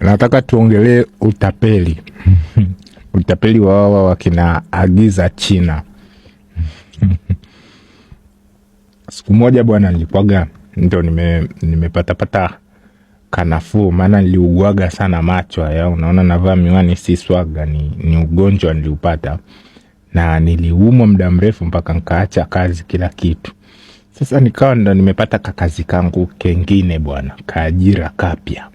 Nataka tuongelee utapeli. Utapeli wa wawa wakina Agiza China. Siku moja bwana nilikuwaga ndio nimepata kanafuu, maana niliugwaga sana macho haya. Unaona navaa miwani si swaga, ni ugonjwa niliupata. Na niliumwa muda mrefu mpaka nikaacha kazi kila kitu. Sasa nikawa ndo nimepata kakazi kangu kengine bwana, kaajira kapya.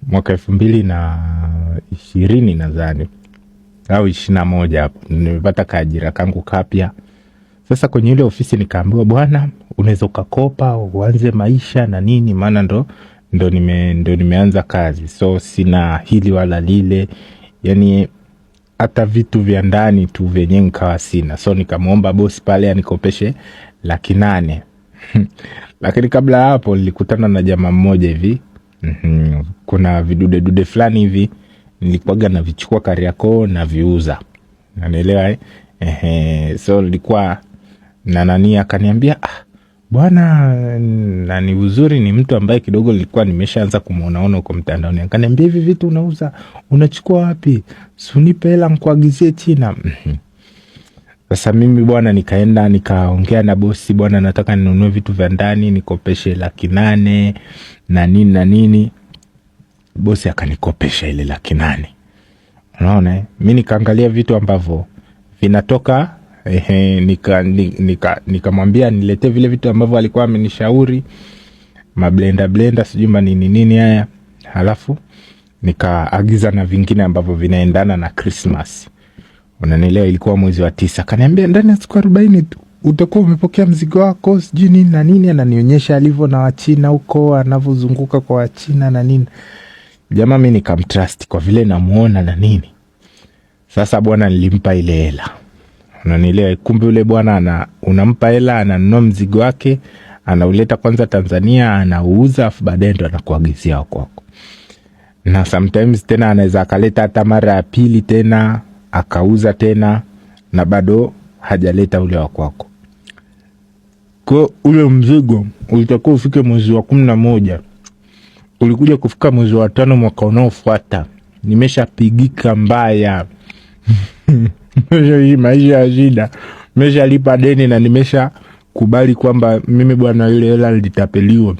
Mwaka 2020 nadhani au 21 hapo nimepata kaajira kangu kapya. Sasa kwenye ile ofisi nikaambiwa, bwana unaweza kukopa uanze maisha na nini, maana ndo nimeanza kazi. So sina hili wala lile, yani hata vitu vya ndani tu vyenye nikawa sina. So nikamuomba bosi pale anikopeshe 800,000. Lakini kabla hapo nilikutana na jamaa mmoja hivi. Kuna vidude fulani hivi nilikuwaga na vichukua Kariakoo na viuza. Unanielewa so nilikuwa na nani akaniambia, bwana nani uzuri ni mtu ambaye kidogo nilikuwa nimeshaanza kumuonaona huko mtandaoni. Akaniambia, hivi vitu unauza unachukua wapi? Sunipe hela nikuagizie China. Sasa mimi bwana nikaenda nikaongea na bosi, bwana nataka ninunue vitu vya ndani nikopeshe 800,000 na nini. Bosi akanikopesha ile 800,000. Unaona mimi nikaangalia vitu ambavyo vinatoka nikamwambia niletee vile vitu ambavyo alikuwa amenishauri, blender sijui nini haya. Halafu nikaagiza na vingine ambavyo vinaendana na Christmas. Unanielewa, ilikuwa mwezi wa 9. Akaniambia ndani ya siku 40 tu utakuwa umepokea mzigo wako sijui nini na nini. Ananionyesha alivyo na Wachina huko, anavyozunguka kwa Wachina na nini. Jamaa mimi nikamtrust kwa vile namuona na nini. Sasa bwana nilimpa ile hela. Unanielewa, kumbe yule bwana unampa hela, ananunua mzigo wake, anauleta kwanza Tanzania, anauza afu baadaye ndo anakuagizia kwako. Na sometimes tena anaweza akaleta hata mara ya pili tena akauza tena na bado hajaleta ule wa kwako. Kwa ule mzigo ulitakiwa ufike mwezi wa 11. Ulikuja kufika mwezi wa 5 mwaka unaofuata. Nimeshapigika mbaya. Maisha ya shida. Nimeshalipa deni na nimesha kubali kwamba mimi bwana ile hela nilitapeliwa.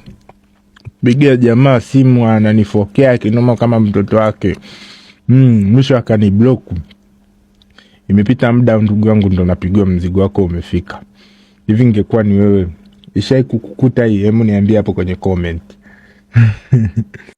Pigia jamaa simu ananifokea kinoma kama mtoto wake. Mwisho akaniblock. Imepita muda ndugu yangu ndo napigiwa mzigo wako umefika. Hivi ingekuwa ni wewe, ishai kukukuta hii? Hebu niambie hapo kwenye comment.